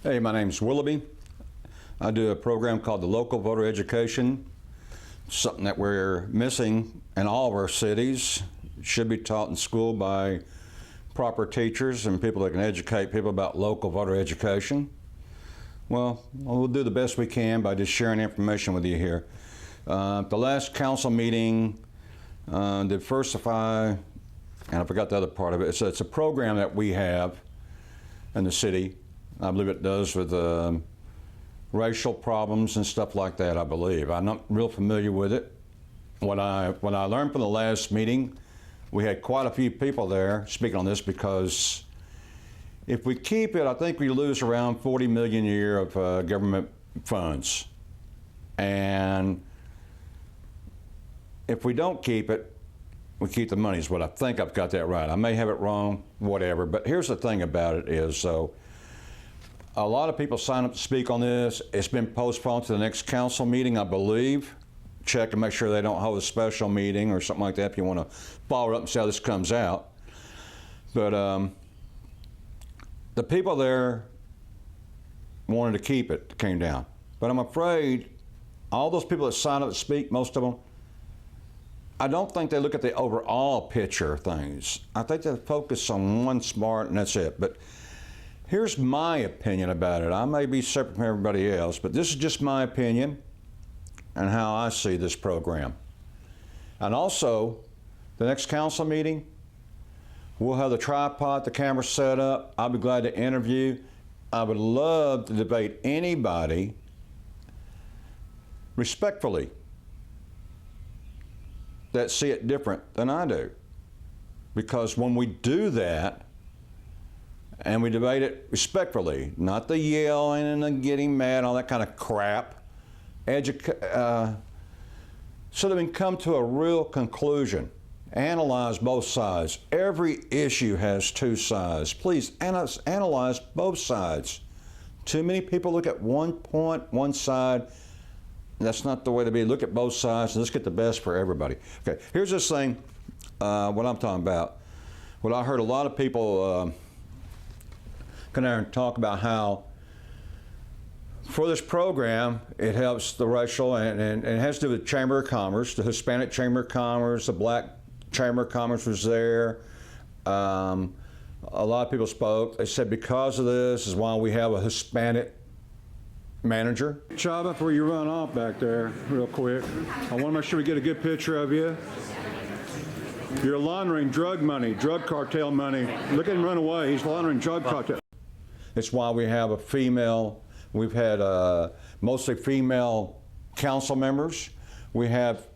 Hey, my name's Willoughby. I do a program called the Local Voter Education, something that we're missing in all of our cities. It should be taught in school by proper teachers and people that can educate people about local voter education. Well, we'll do the best we can by just sharing information with you here. The last council meeting, Diversify, and I forgot the other part of it. It's a program that we have in the city. I believe it does with racial problems and stuff like that, I believe. I'm not real familiar with it. What I learned from the last meeting, we had quite a few people there speaking on this, because if we keep it, I think we lose around 40 million a year of government funds. And if we don't keep it, we keep the money is what I think. I've got that right. I may have it wrong, whatever. But here's the thing about it is, so a lot of people sign up to speak on this. It's been postponed to the next council meeting, I believe. Check and make sure they don't hold a special meeting or something like that if you want to follow up and see how this comes out. But the people there wanted to keep it, came down. But I'm afraid all those people that sign up to speak, most of them, I don't think they look at the overall picture of things. I think they focus on one smart and that's it. But here's my opinion about it. I may be separate from everybody else, but this is just my opinion and how I see this program. And also, the next council meeting, we'll have the tripod, the camera set up. I'll be glad to interview. I would love to debate anybody respectfully that see it different than I do. Because when we do that, and we debate it respectfully, not the yelling and the getting mad, all that kind of crap, so that we can come to a real conclusion. Analyze both sides. Every issue has two sides. Please analyze both sides. Too many people look at one point, one side. That's not the way to be. Look at both sides and let's get the best for everybody. Okay, here's this thing, what I'm talking about. What I heard a lot of people come there and talk about how for this program, it helps the racial, and it has to do with Chamber of Commerce, the Hispanic Chamber of Commerce, the Black Chamber of Commerce was there. A lot of people spoke. They said because of this is why we have a Hispanic manager. Chava, before you run off back there real quick, I want to make sure we get a good picture of you. You're laundering drug money, drug cartel money. Look at him run away. He's laundering drug cartel. It's why we have a female, we've had mostly female council members. We have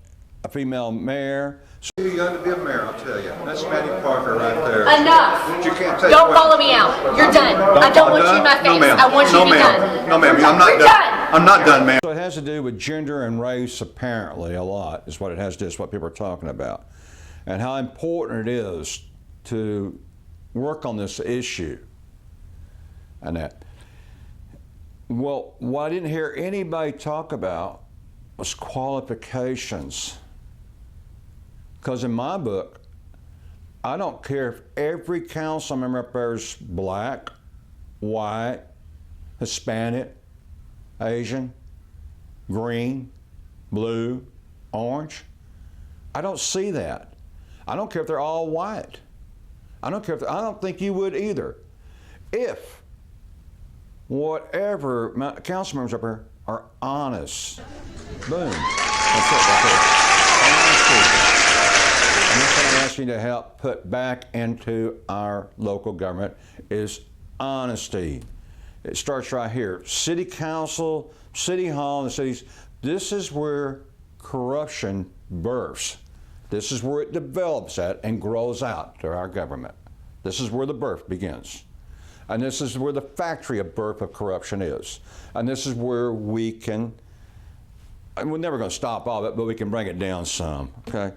a female mayor. So you're going to be a mayor, I'll tell you. That's Maddie Parker right there. Enough. You can't take don't follow me out. You're done. I don't want you in my face. No, I want you to be done. No, ma'am. I'm not done. I'm not done, ma'am. So it has to do with gender and race, apparently, a lot, is what it has to do, is what people are talking about. And how important it is to work on this issue. And that. Well, what I didn't hear anybody talk about was qualifications. Because in my book, I don't care if every council member up there is black, white, Hispanic, Asian, green, blue, orange. I don't see that. I don't care if they're all white. I don't care if I don't think you would either. If whatever council members up here are honest. Boom. That's it. Honesty. And that's what I'm asking you to help put back into our local government is honesty. It starts right here. City council, city hall, and the cities. This is where corruption births. This is where it develops at and grows out to our government. This is where the birth begins. And this is where the factory of birth of corruption is. And this is where we can, and we're never going to stop all of it, but we can bring it down some, okay?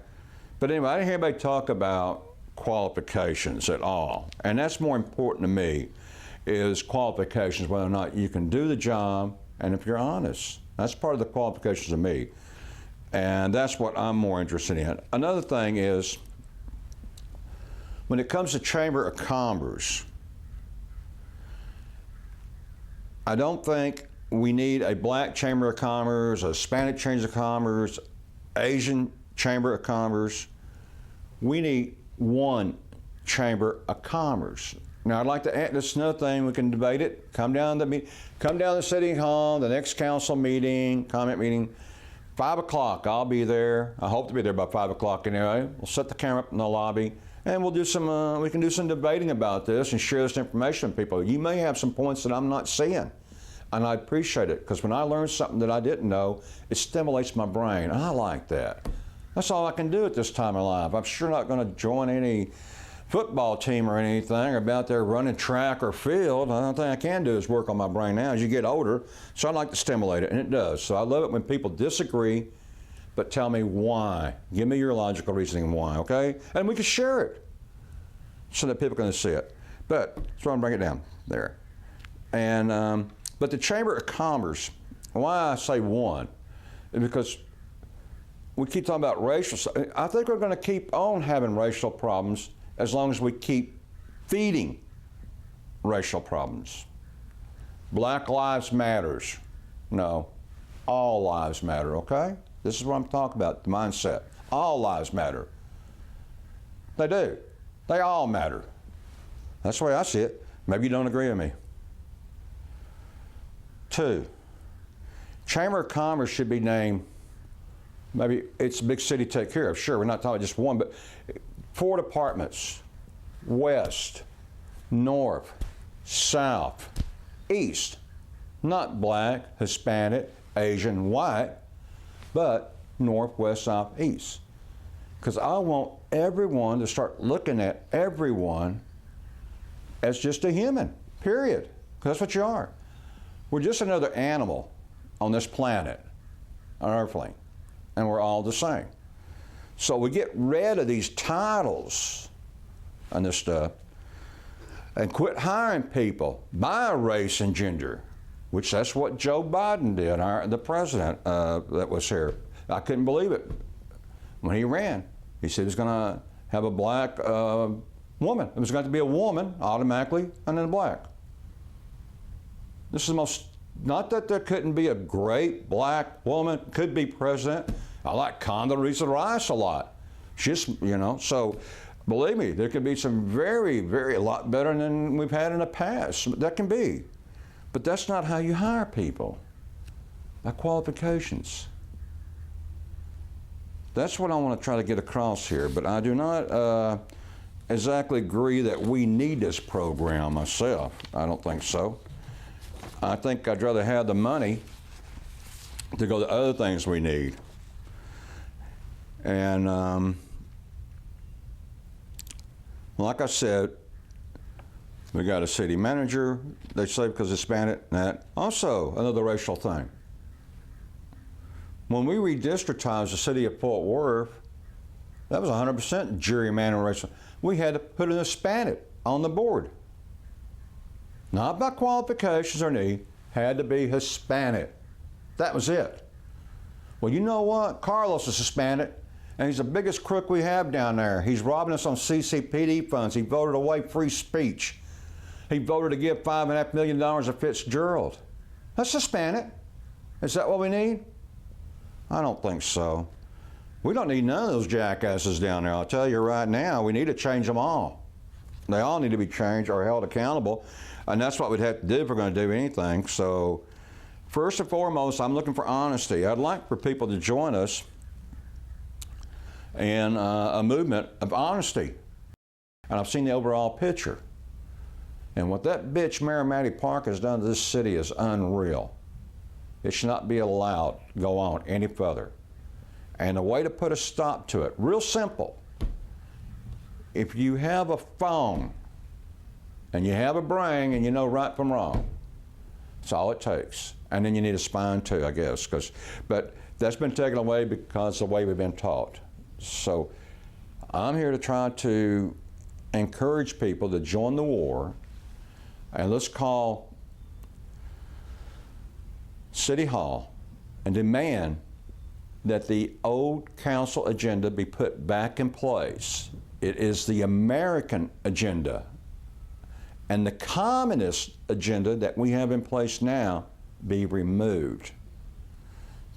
But anyway, I didn't hear anybody talk about qualifications at all. And that's more important to me, is qualifications, whether or not you can do the job, and if you're honest. That's part of the qualifications of me. And that's what I'm more interested in. Another thing is, when it comes to Chamber of Commerce, I don't think we need a black chamber of commerce, a Hispanic chamber of commerce, Asian chamber of commerce. We need one chamber of commerce. Now, I'd like to add this is another thing, we can debate it. Come down to the city hall, the next council meeting, comment meeting, 5 o'clock. I'll be there. I hope to be there by 5 o'clock anyway. We'll set the camera up in the lobby, and we'll do some. We can do some debating about this and share this information with people. You may have some points that I'm not seeing, and I appreciate it because when I learn something that I didn't know, it stimulates my brain. I like that. That's all I can do at this time of life. I'm sure not going to join any football team or anything, or be out there running track or field. The only thing I can do is work on my brain now as you get older. So I like to stimulate it, and it does. So I love it when people disagree, but tell me why. Give me your logical reasoning why, okay? And we can share it so that people can see it. But so I'm bring it down there. And but the Chamber of Commerce, why I say one, is because we keep talking about racial. I think we're going to keep on having racial problems as long as we keep feeding racial problems. Black lives matters. No, all lives matter, okay? This is what I'm talking about, the mindset. All lives matter. They do. They all matter. That's the way I see it. Maybe you don't agree with me. 2, Chamber of Commerce should be named, maybe it's a big city to take care of. Sure, we're not talking just one, but 4 departments: West, North, South, East. Not black, Hispanic, Asian, white, but North, West, South, East. Because I want everyone to start looking at everyone as just a human, period. Because that's what you are. We're just another animal on this planet, on Earthling, and we're all the same. So we get rid of these titles and this stuff and quit hiring people by race and gender, which that's what Joe Biden did, the president that was here. I couldn't believe it. When he ran, he said he was going to have a black woman. It was going to be a woman automatically and then black. This is the most, not that there couldn't be a great black woman, could be president. I like Condoleezza Rice a lot. She's, so believe me, there could be some very, very, a lot better than we've had in the past. That can be. But that's not how you hire people, by qualifications. That's what I want to try to get across here, but I do not exactly agree that we need this program myself. I don't think so. I think I'd rather have the money to go to other things we need. And like I said, we got a city manager, they say because Hispanic, that. Also, another racial thing. When we redistrictized the city of Fort Worth, that was 100% gerrymandering racial. We had to put an Hispanic on the board. Not by qualifications or need, had to be Hispanic. That was it. Well, you know what? Carlos is Hispanic, and he's the biggest crook we have down there. He's robbing us on CCPD funds. He voted away free speech. He voted to give $5.5 million to Fitzgerald. That's Hispanic. Is that what we need? I don't think so. We don't need none of those jackasses down there. I'll tell you right now, we need to change them all. They all need to be changed or held accountable, and that's what we'd have to do if we're going to do anything. So first and foremost, I'm looking for honesty. I'd like for people to join us in a movement of honesty. And I've seen the overall picture. And what that bitch, Mayor Mattie Park, has done to this city is unreal. It should not be allowed to go on any further. And the way to put a stop to it, real simple. If you have a phone and you have a brain and you know right from wrong, that's all it takes. And then you need a spine too, I guess. But that's been taken away because of the way we've been taught. So I'm here to try to encourage people to join the war. And let's call City Hall and demand that the old council agenda be put back in place. It is the American agenda. and the communist agenda that we have in place now be removed.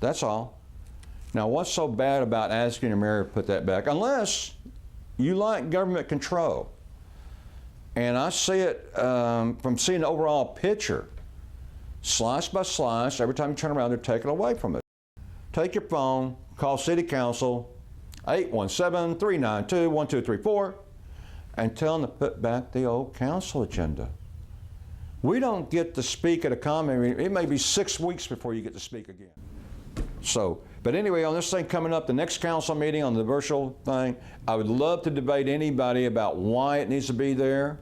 That's all. Now, what's so bad about asking your mayor to put that back? Unless you like government control. And I see it from seeing the overall picture, slice by slice. Every time you turn around, they're taking away from it. Take your phone, call City Council, 817-392-1234, and tell them to put back the old council agenda. We don't get to speak at a common meeting. It may be 6 weeks before you get to speak again. So, but anyway, on this thing coming up, the next council meeting on the virtual thing, I would love to debate anybody about why it needs to be there.